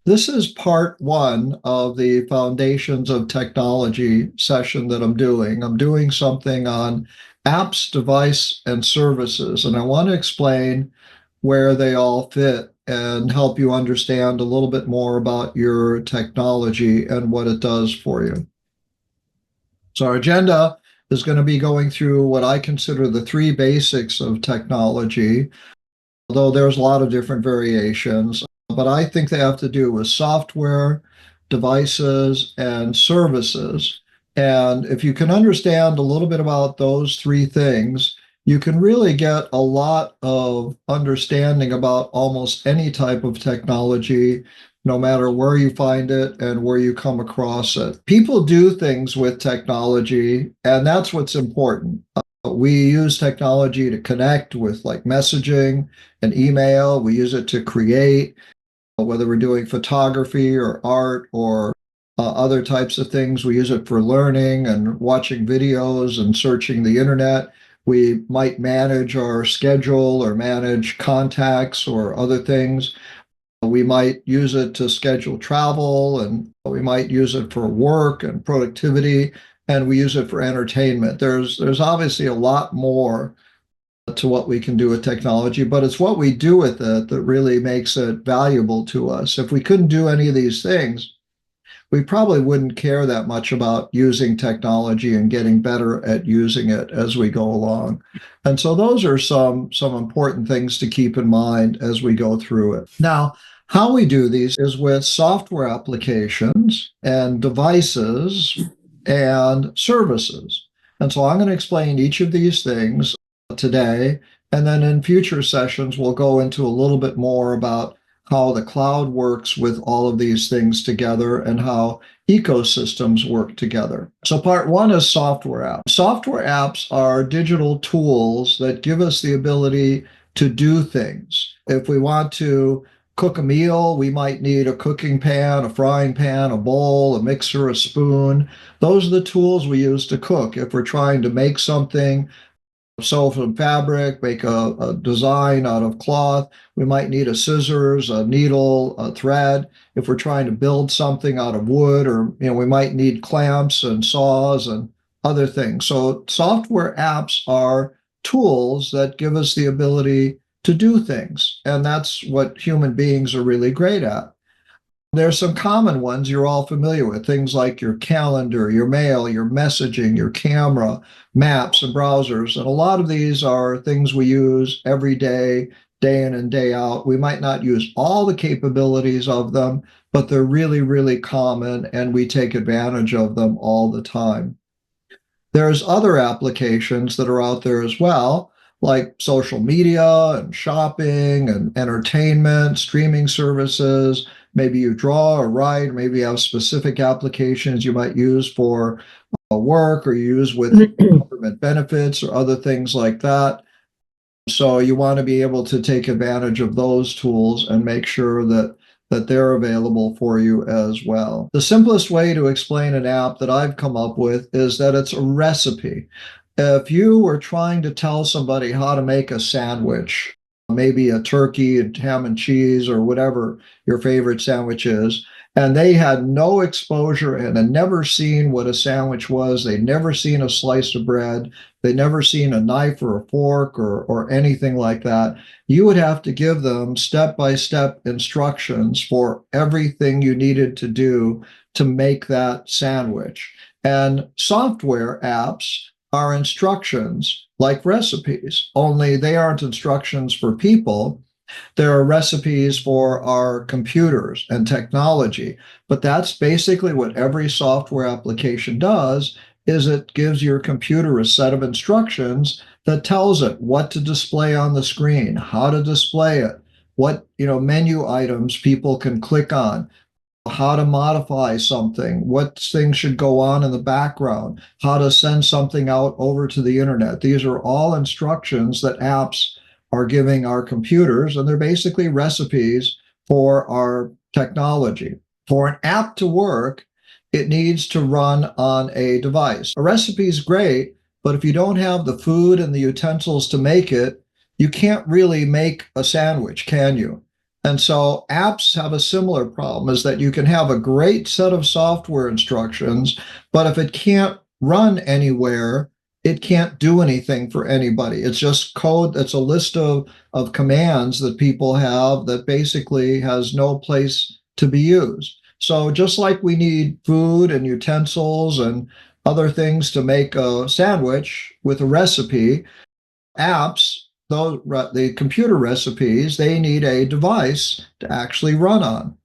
This is part one of the Foundations of Technology session that I'm doing. I'm doing something on apps, device, and services, and I want to explain where they all fit and help you understand a little bit more about your technology and what it does for you. So, our agenda is going to be going through what I consider the three basics of technology, although there's a lot of different variations. But I think they have to do with software, devices, and services. And if you can understand a little bit about those three things, you can really get a lot of understanding about almost any type of technology, no matter where you find it and where you come across it. People do things with technology, and that's what's important. We use technology to connect with like messaging and email. We use it to create, whether we're doing photography or art or other types of things. We use it for learning and watching videos and searching the internet. We might manage our schedule or manage contacts or other things. We might use it to schedule travel, and we might use it for work and productivity, and we use it for entertainment. There's obviously a lot more to what we can do with technology, but it's what we do with it that really makes it valuable to us. If we couldn't do any of these things, we probably wouldn't care that much about using technology and getting better at using it as we go along. And so those are some important things to keep in mind as we go through it. Now, how we do these is with software applications and devices and services. And so I'm going to explain each of these things today. And then in future sessions, we'll go into a little bit more about how the cloud works with all of these things together and how ecosystems work together. So part one is software apps. Software apps are digital tools that give us the ability to do things. If we want to cook a meal, we might need a cooking pan, a frying pan, a bowl, a mixer, a spoon. Those are the tools we use to cook. If we're trying to make something, sew some fabric, make a design out of cloth. We might need a scissors, a needle, a thread. If we're trying to build something out of wood, or we might need clamps and saws and other things. So software apps are tools that give us the ability to do things, and that's what human beings are really great at. There's some common ones you're all familiar with, things like your calendar, your mail, your messaging, your camera, maps, and browsers. And a lot of these are things we use every day, day in and day out. We might not use all the capabilities of them, but they're really, really common, and we take advantage of them all the time. There's other applications that are out there as well, like social media and shopping and entertainment, streaming services. Maybe you draw or write, maybe you have specific applications you might use for work or use with government benefits or other things like that. So you want to be able to take advantage of those tools and make sure that they're available for you as well. The simplest way to explain an app that I've come up with is that it's a recipe. If you were trying to tell somebody how to make a sandwich, maybe a turkey and ham and cheese or whatever your favorite sandwich is, and they had no exposure and had never seen what a sandwich was, they'd never seen a slice of bread, they'd never seen a knife or a fork or anything like that, you would have to give them step-by-step instructions for everything you needed to do to make that sandwich. And software apps are instructions like recipes, only they aren't instructions for people. There are recipes for our computers and technology, but that's basically what every software application does, is it gives your computer a set of instructions that tells it what to display on the screen, how to display it, what menu items people can click on, how to modify something, what things should go on in the background, how to send something out over to the internet. These are all instructions that apps are giving our computers, and they're basically recipes for our technology. For an app to work, it needs to run on a device. A recipe is great, but if you don't have the food and the utensils to make it, you can't really make a sandwich, can you? And so apps have a similar problem, is that you can have a great set of software instructions, but if it can't run anywhere, it can't do anything for anybody. It's just code that's a list of commands that people have that basically has no place to be used. So just like we need food and utensils and other things to make a sandwich with a recipe, apps, those the computer recipes, they need a device to actually run on.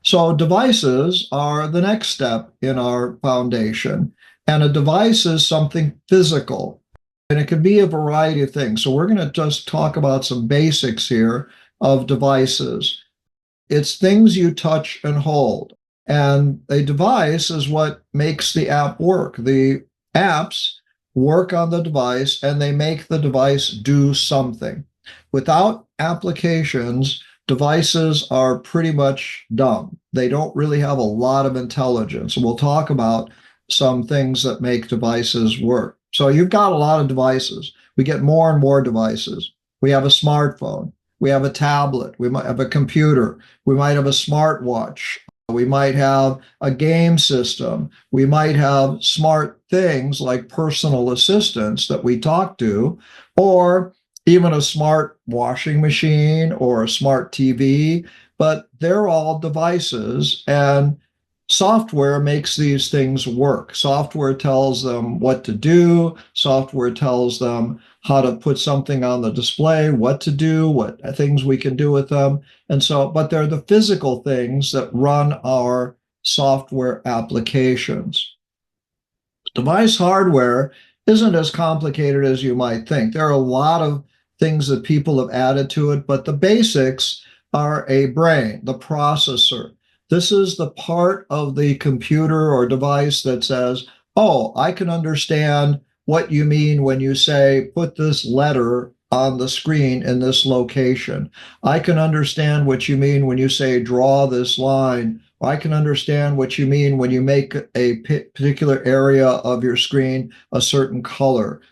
So devices are the next step in our foundation. And a device is something physical, and it can be a variety of things. So we're going to just talk about some basics here of devices. It's things you touch and hold. And a device is what makes the app work. The apps work on the device and they make the device do something. Without applications, devices are pretty much dumb. They don't really have a lot of intelligence. We'll talk about some things that make devices work. So you've got a lot of devices. We get more and more devices. We have a smartphone. We have a tablet. We might have a computer. We might have a smartwatch. We might have a game system. We might have smart things like personal assistants that we talk to, or even a smart washing machine or a smart TV, but they're all devices, and software makes these things work. Software tells them what to do. Software tells them how to put something on the display, what to do, what things we can do with them. And so, but they're the physical things that run our software applications. Device hardware isn't as complicated as you might think. There are a lot of things that people have added to it, but the basics are a brain, the processor. This is the part of the computer or device that says, oh, I can understand what you mean when you say, put this letter on the screen in this location. I can understand what you mean when you say, draw this line. I can understand what you mean when you make a particular area of your screen a certain color.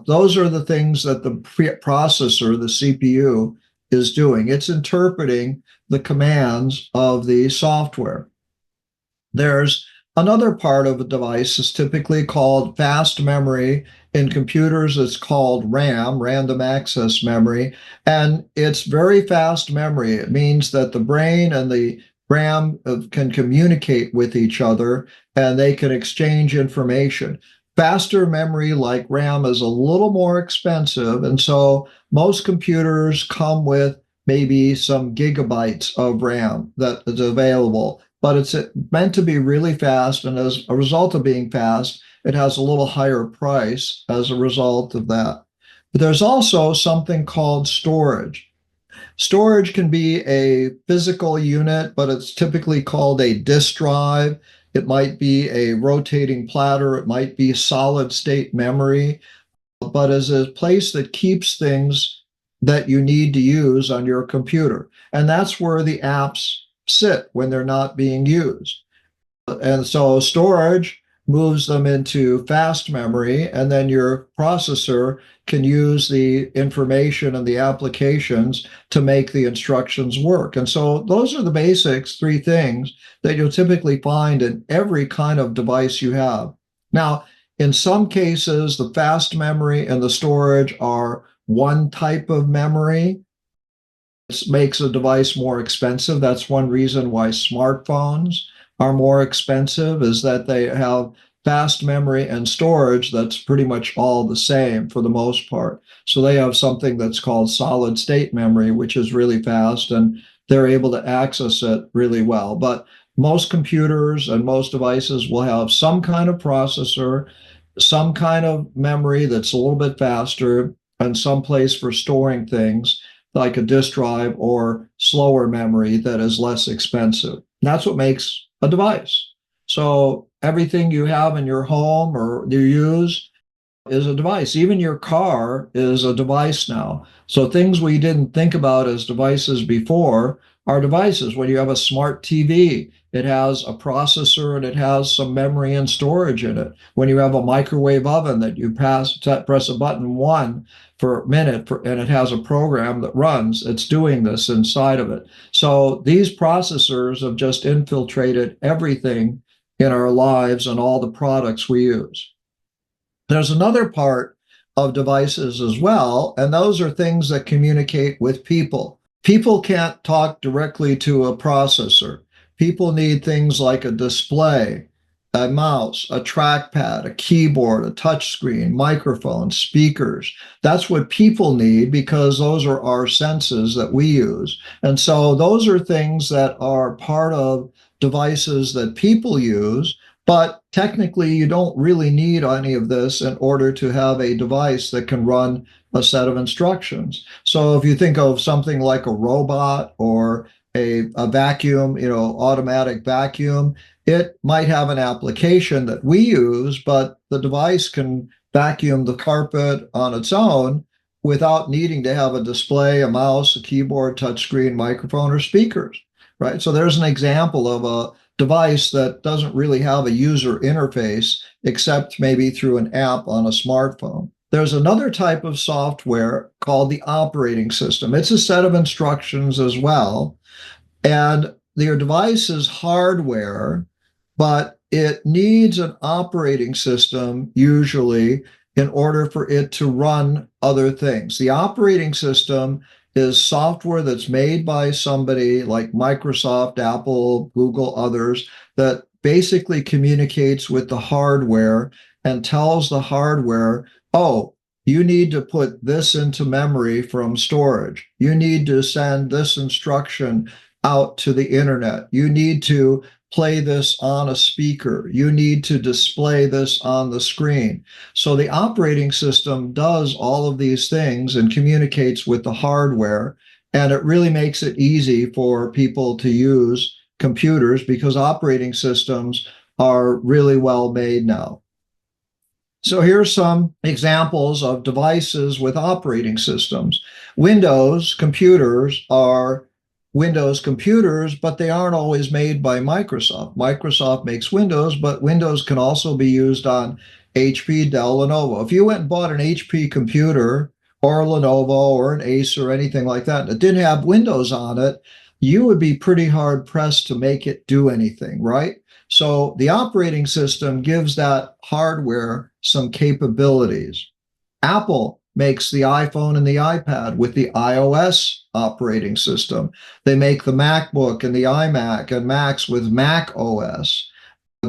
Those are the things that the processor, the CPU, is doing. It's interpreting the commands of the software. There's another part of a device is typically called fast memory. In computers, it's called RAM, random access memory, and it's very fast memory. It means that the brain and the RAM can communicate with each other and they can exchange information. Faster memory like RAM is a little more expensive, and so most computers come with maybe some gigabytes of RAM that is available, but it's meant to be really fast, and as a result of being fast, it has a little higher price as a result of that. But there's also something called storage. Storage can be a physical unit, but it's typically called a disk drive. It might be a rotating platter. It might be solid state memory, but as a place that keeps things that you need to use on your computer. And that's where the apps sit when they're not being used. And so storage moves them into fast memory, and then your processor can use the information and the applications to make the instructions work. And so those are the basics, three things that you'll typically find in every kind of device you have. Now, in some cases, the fast memory and the storage are one type of memory. It makes a device more expensive. That's one reason why smartphones are more expensive, is that they have fast memory and storage that's pretty much all the same for the most part. So they have something that's called solid state memory, which is really fast, and they're able to access it really well. But most computers and most devices will have some kind of processor, some kind of memory that's a little bit faster, and some place for storing things like a disk drive or slower memory that is less expensive. And that's what makes a device. So everything you have in your home or you use is a device. Even your car is a device now. So things we didn't think about as devices before, are devices. When you have a smart TV, it has a processor and it has some memory and storage in it. When you have a microwave oven that you press a button one for a minute and it has a program that runs, it's doing this inside of it. So these processors have just infiltrated everything in our lives and all the products we use. There's another part of devices as well, and those are things that communicate with people. People can't talk directly to a processor. People need things like a display, a mouse, a trackpad, a keyboard, a touchscreen, microphone, speakers. That's what people need because those are our senses that we use. And so those are things that are part of devices that people use. But technically, you don't really need any of this in order to have a device that can run a set of instructions. So if you think of something like a robot or a vacuum, automatic vacuum, it might have an application that we use, but the device can vacuum the carpet on its own without needing to have a display, a mouse, a keyboard, touchscreen, microphone, or speakers, right? So there's an example of a device that doesn't really have a user interface except maybe through an app on a smartphone. There's another type of software called the operating system. It's a set of instructions as well. And your device is hardware, but it needs an operating system usually in order for it to run other things. The operating system is software that's made by somebody like Microsoft, Apple, Google, others, that basically communicates with the hardware and tells the hardware, oh, you need to put this into memory from storage. You need to send this instruction out to the internet. You need to play this on a speaker. You need to display this on the screen. So the operating system does all of these things and communicates with the hardware. And it really makes it easy for people to use computers because operating systems are really well made now. So here's some examples of devices with operating systems. Windows computers are Windows computers, but they aren't always made by Microsoft. Microsoft makes Windows, but Windows can also be used on HP, Dell, Lenovo. If you went and bought an HP computer or a Lenovo or an Ace or anything like that, and it didn't have Windows on it, you would be pretty hard pressed to make it do anything, right? So the operating system gives that hardware some capabilities. Apple makes the iPhone and the iPad with the iOS operating system. They make the MacBook and the iMac and Macs with Mac OS.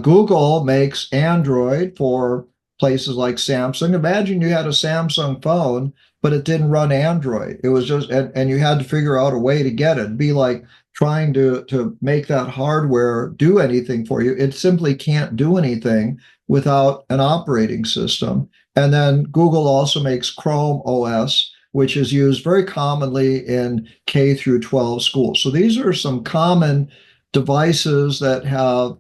Google makes Android for places like Samsung. Imagine you had a Samsung phone, but it didn't run Android. It was just, and you had to figure out a way to get it. It'd be like trying to make that hardware do anything for you. It simply can't do anything without an operating system. And then Google also makes Chrome OS, which is used very commonly in K through 12 schools. So these are some common devices that have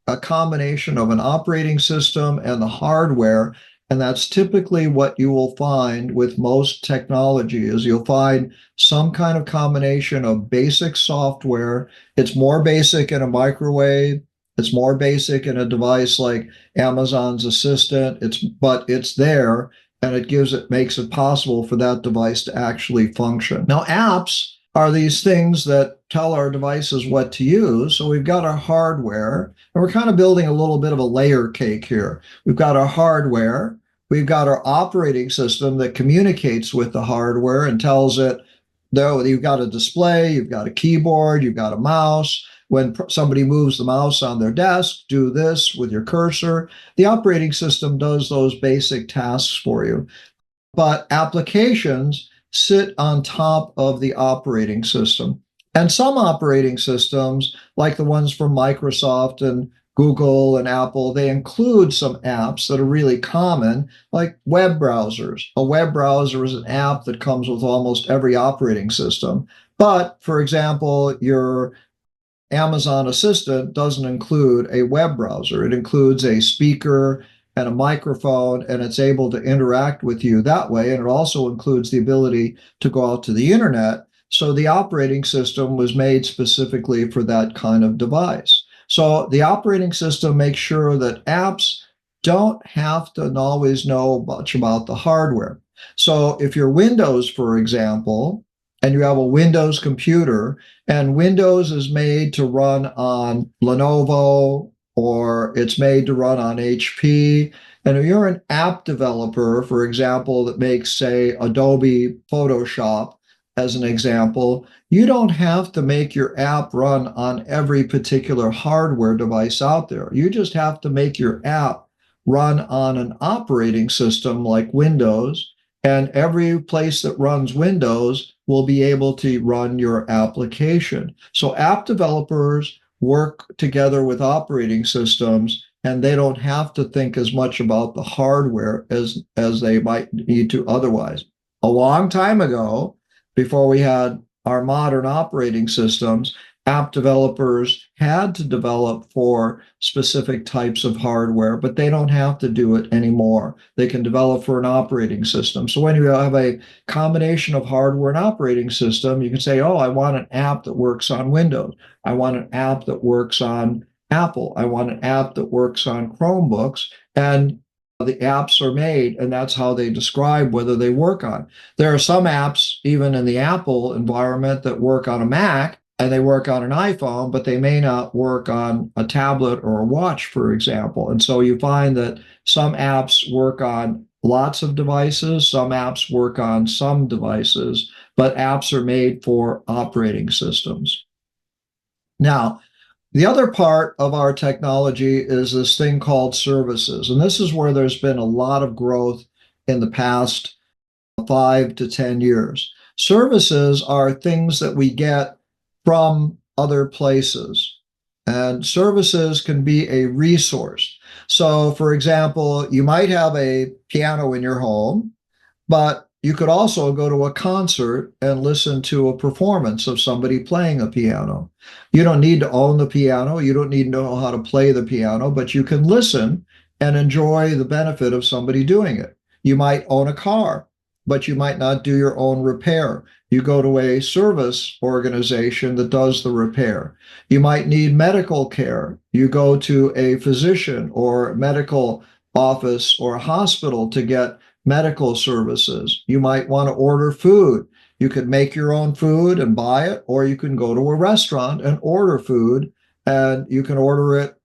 a combination of an operating system and the hardware. And that's typically what you will find with most technology is you'll find some kind of combination of basic software. It's more basic in a microwave. It's more basic in a device like Amazon's Assistant. But it's there, and makes it possible for that device to actually function. Now, apps are these things that tell our devices what to use. So we've got our hardware, and we're kind of building a little bit of a layer cake here. We've got our hardware. We've got our operating system that communicates with the hardware and tells it, though, you've got a display, you've got a keyboard, you've got a mouse. When somebody moves the mouse on their desk, do this with your cursor. The operating system does those basic tasks for you. But applications sit on top of the operating system. And some operating systems, like the ones from Microsoft and Google and Apple, they include some apps that are really common, like web browsers. A web browser is an app that comes with almost every operating system. But, for example, your Amazon Assistant doesn't include a web browser. It includes a speaker and a microphone, and it's able to interact with you that way. And it also includes the ability to go out to the internet. So the operating system was made specifically for that kind of device. So the operating system makes sure that apps don't have to always know much about the hardware. So if you're Windows, for example, and you have a Windows computer, and Windows is made to run on Lenovo or it's made to run on HP, and if you're an app developer, for example, that makes, say, Adobe Photoshop, as an example, you don't have to make your app run on every particular hardware device out there. You just have to make your app run on an operating system like Windows, and every place that runs Windows will be able to run your application. So app developers work together with operating systems, and they don't have to think as much about the hardware as they might need to otherwise. A long time ago, before we had our modern operating systems, app developers had to develop for specific types of hardware, but they don't have to do it anymore. They can develop for an operating system. So when you have a combination of hardware and operating system, you can say, oh, I want an app that works on Windows. I want an app that works on Apple. I want an app that works on Chromebooks. And the apps are made, and that's how they describe whether they work on. There are some apps, even in the Apple environment, that work on a Mac and they work on an iPhone, but they may not work on a tablet or a watch, for example. And so you find that some apps work on lots of devices, some apps work on some devices, but apps are made for operating systems. Now, the other part of our technology is this thing called services. And this is where there's been a lot of growth in the past 5 to 10 years. Services are things that we get from other places. And services can be a resource. So, for example, you might have a piano in your home, but you could also go to a concert and listen to a performance of somebody playing a piano. You don't need to own the piano. You don't need to know how to play the piano, but you can listen and enjoy the benefit of somebody doing it. You might own a car, but you might not do your own repair. You go to a service organization that does the repair. You might need medical care. You go to a physician or medical office or hospital to get medical services. You might want to order food. You could make your own food and buy it, or you can go to a restaurant and order food, and you can order it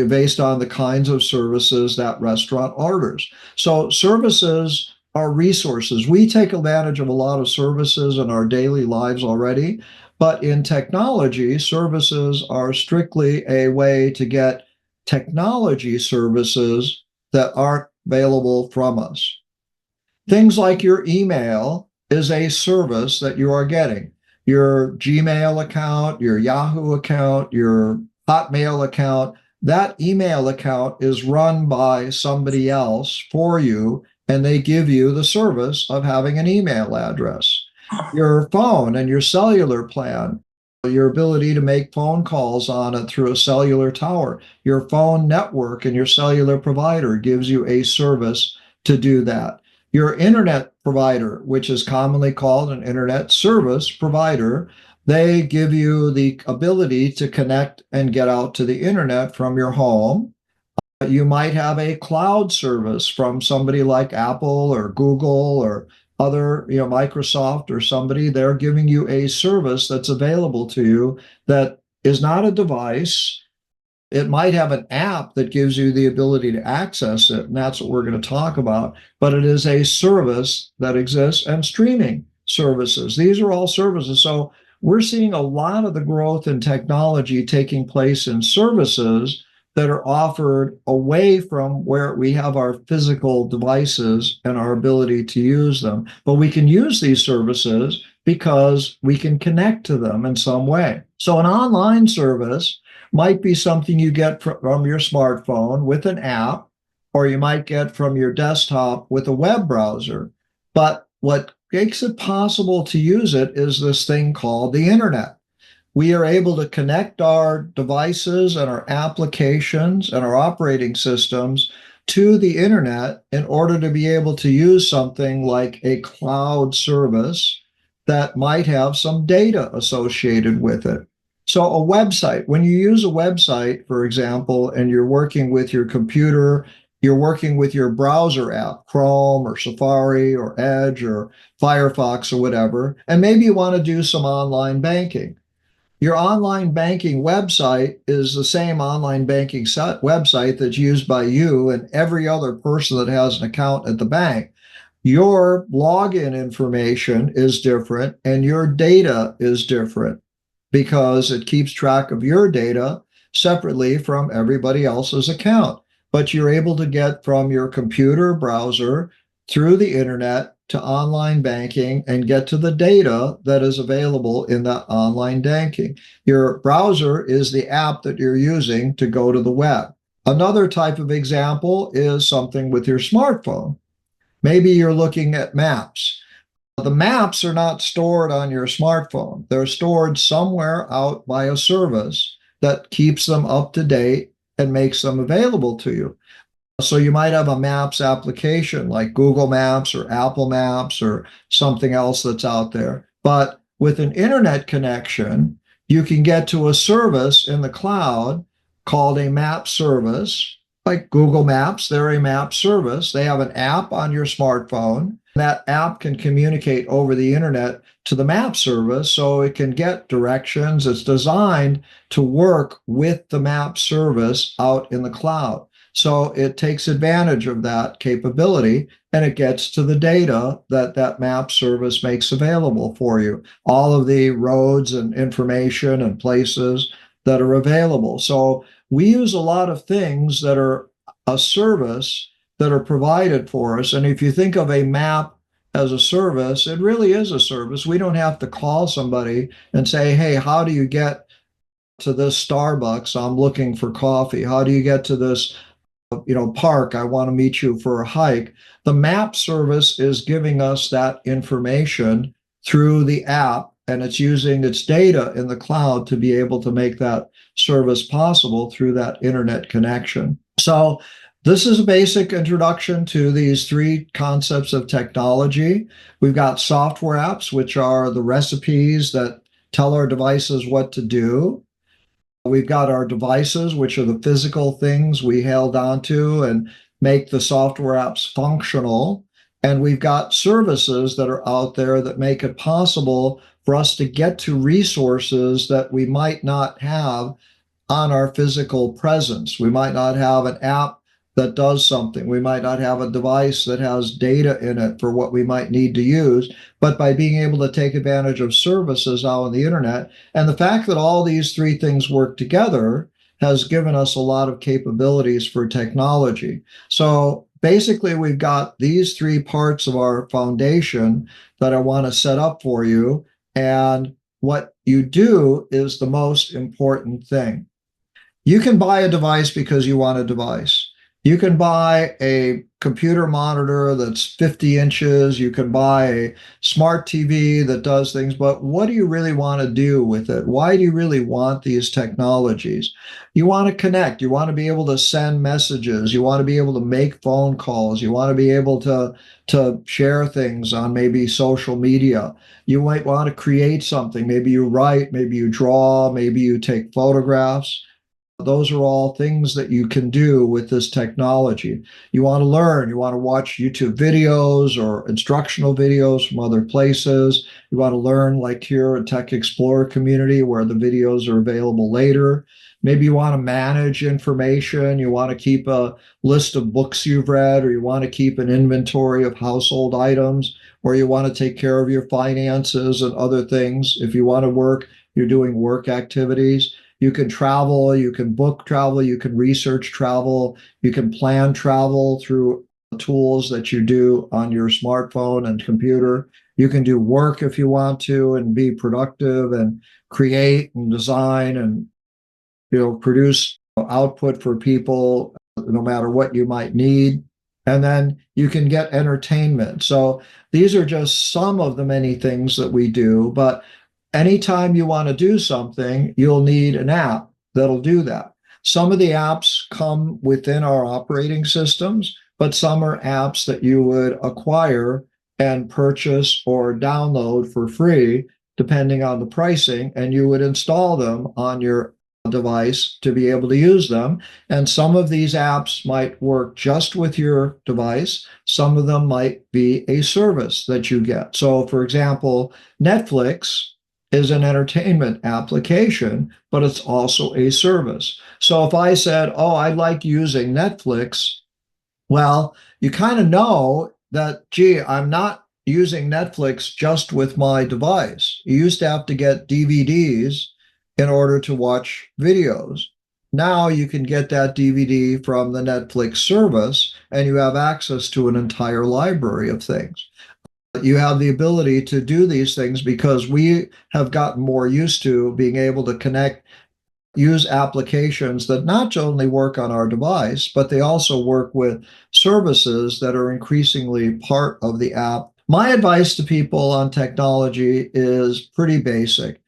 based on the kinds of services that restaurant orders. So services are resources. We take advantage of a lot of services in our daily lives already, but in technology, services are strictly a way to get technology services that aren't available from us. Things like your email is a service that you are getting. Your Gmail account, your Yahoo account, your Hotmail account, that email account is run by somebody else for you, and they give you the service of having an email address. Your phone and your cellular plan, your ability to make phone calls on it through a cellular tower, your phone network and your cellular provider gives you a service to do that. Your internet provider, which is commonly called an internet service provider, they give you the ability to connect and get out to the internet from your home. You might have a cloud service from somebody like Apple or Google or other, Microsoft or somebody. They're giving you a service that's available to you that is not a device. It might have an app that gives you the ability to access it, and that's what we're going to talk about. But it is a service that exists, and streaming services. These are all services. So we're seeing a lot of the growth in technology taking place in services that are offered away from where we have our physical devices and our ability to use them. But we can use these services because we can connect to them in some way. So an online service might be something you get from your smartphone with an app, or you might get from your desktop with a web browser. But what makes it possible to use it is this thing called the internet. We are able to connect our devices and our applications and our operating systems to the internet in order to be able to use something like a cloud service that might have some data associated with it. So a website, when you use a website, for example, and you're working with your computer, you're working with your browser app, Chrome or Safari or Edge or Firefox or whatever, and maybe you want to do some online banking. Your online banking website is the same online banking website that's used by you and every other person that has an account at the bank. Your login information is different and your data is different because it keeps track of your data separately from everybody else's account. But you're able to get from your computer browser through the internet to online banking and get to the data that is available in that online banking. Your browser is the app that you're using to go to the web. Another type of example is something with your smartphone. Maybe you're looking at maps. The maps are not stored on your smartphone. They're stored somewhere out by a service that keeps them up to date and makes them available to you. So you might have a maps application like Google Maps or Apple Maps or something else that's out there. But with an internet connection, you can get to a service in the cloud called a map service. Like Google Maps, they're a map service. They have an app on your smartphone. That app can communicate over the internet to the map service so it can get directions. It's designed to work with the map service out in the cloud. So it takes advantage of that capability and it gets to the data that that map service makes available for you, all of the roads and information and places that are available. So we use a lot of things that are a service that are provided for us. And if you think of a map as a service, it really is a service. We don't have to call somebody and say, hey, how do you get to this Starbucks? I'm looking for coffee. How do you get to this park? I want to meet you for a hike. The map service is giving us that information through the app, and it's using its data in the cloud to be able to make that service possible through that internet connection. So this is a basic introduction to these three concepts of technology. We've got software apps, which are the recipes that tell our devices what to do. We've got our devices, which are the physical things we held onto and make the software apps functional. And we've got services that are out there that make it possible for us to get to resources that we might not have on our physical presence. We might not have an app that does something. We might not have a device that has data in it for what we might need to use, but by being able to take advantage of services out on the internet, and the fact that all these three things work together has given us a lot of capabilities for technology. So basically, we've got these three parts of our foundation that I want to set up for you. And what you do is the most important thing. You can buy a device because you want a device. You can buy a computer monitor that's 50 inches. You can buy a smart TV that does things, but what do you really want to do with it? Why do you really want these technologies? You want to connect. You want to be able to send messages. You want to be able to make phone calls. You want to be able to share things on maybe social media. You might want to create something. Maybe you write, maybe you draw, maybe you take photographs. Those are all things that you can do with this technology. You want to learn, you want to watch YouTube videos or instructional videos from other places. You want to learn like here at Tech Explorer community where the videos are available later. Maybe you want to manage information. You want to keep a list of books you've read, or you want to keep an inventory of household items, or you want to take care of your finances and other things. If you want to work, you're doing work activities. You can travel, you can book travel, you can research travel, you can plan travel through tools that you do on your smartphone and computer. You can do work if you want to and be productive and create and design and produce output for people no matter what you might need. And then you can get entertainment. So these are just some of the many things that we do, but anytime you want to do something, you'll need an app that'll do that. Some of the apps come within our operating systems, but some are apps that you would acquire and purchase or download for free, depending on the pricing, and you would install them on your device to be able to use them. And some of these apps might work just with your device. Some of them might be a service that you get. So, for example, Netflix is an entertainment application, but it's also a service. So if I said, oh, I like using Netflix, well, you kind of know that, gee, I'm not using Netflix just with my device. You used to have to get DVDs in order to watch videos. Now you can get that DVD from the Netflix service and you have access to an entire library of things. You have the ability to do these things because we have gotten more used to being able to connect, use applications that not only work on our device, but they also work with services that are increasingly part of the app. My advice to people on technology is pretty basic.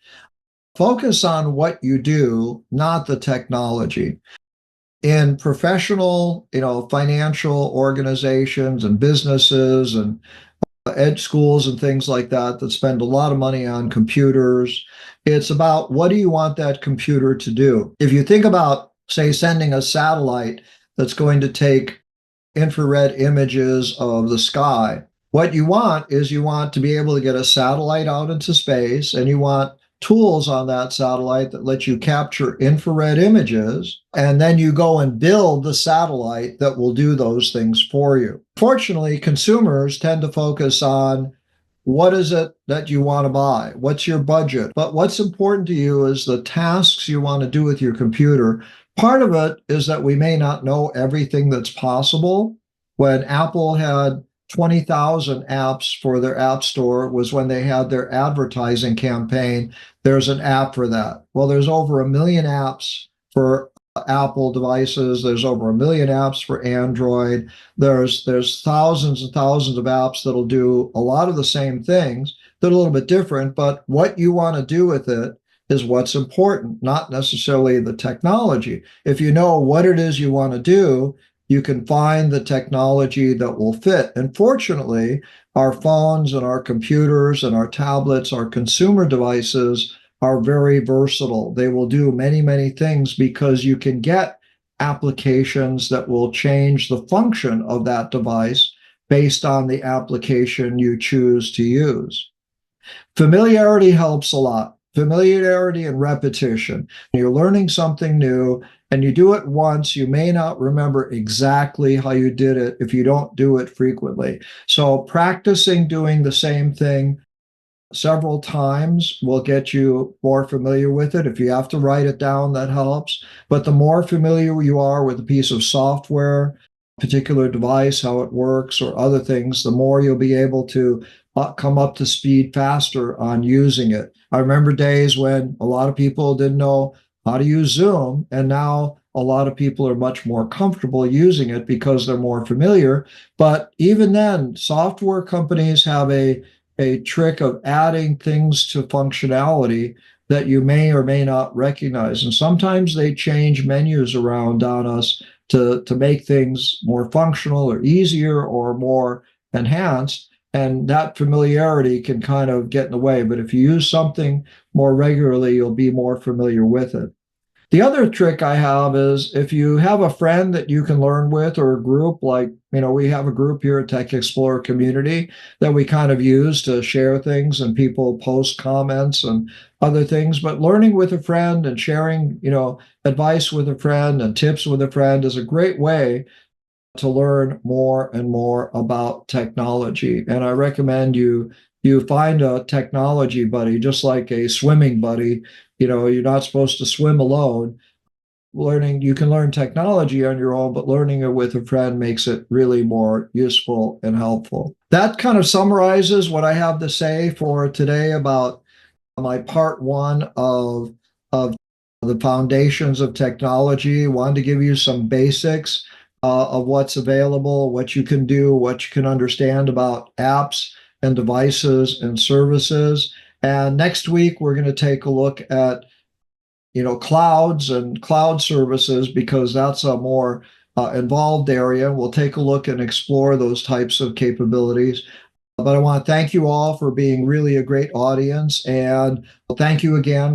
Focus on what you do, not the technology. In professional, financial organizations and businesses and ed schools and things like that that spend a lot of money on computers. It's about what do you want that computer to do? If you think about, say, sending a satellite that's going to take infrared images of the sky, what you want is you want to be able to get a satellite out into space, and you want tools on that satellite that let you capture infrared images, and then you go and build the satellite that will do those things for you. Fortunately, consumers tend to focus on what is it that you want to buy? What's your budget? But what's important to you is the tasks you want to do with your computer. Part of it is that we may not know everything that's possible. When Apple had 20,000 apps for their app store was when they had their advertising campaign. There's an app for that. Well, there's over 1 million apps for Apple devices. There's over 1 million apps for Android. There's thousands and thousands of apps that'll do a lot of the same things. They're a little bit different, but what you want to do with it is what's important, not necessarily the technology. If you know what it is you want to do, you can find the technology that will fit. And fortunately, our phones and our computers and our tablets, our consumer devices are very versatile. They will do many, many things because you can get applications that will change the function of that device based on the application you choose to use. Familiarity helps a lot. Familiarity and repetition. You're learning something new and you do it once, you may not remember exactly how you did it if you don't do it frequently. So practicing doing the same thing several times will get you more familiar with it. If you have to write it down, that helps. But the more familiar you are with a piece of software, particular device, how it works, or other things, the more you'll be able to come up to speed faster on using it. I remember days when a lot of people didn't know how to use Zoom, and now a lot of people are much more comfortable using it because they're more familiar. But even then, software companies have a trick of adding things to functionality that you may or may not recognize. And sometimes they change menus around on us to make things more functional or easier or more enhanced. And that familiarity can kind of get in the way. But if you use something more regularly, you'll be more familiar with it. The other trick I have is if you have a friend that you can learn with or a group, like, we have a group here at Tech Explorer Community that we kind of use to share things and people post comments and other things. But learning with a friend and sharing, advice with a friend and tips with a friend is a great way to learn more and more about technology. And I recommend you find a technology buddy, just like a swimming buddy. You're not supposed to swim alone. You can learn technology on your own, but learning it with a friend makes it really more useful and helpful. That kind of summarizes what I have to say for today about my part one of the foundations of technology. Wanted to give you some basics of what's available, what you can do, what you can understand about apps and devices and services. And next week, we're going to take a look at clouds and cloud services, because that's a more involved area. We'll take a look and explore those types of capabilities. But I want to thank you all for being really a great audience. And thank you again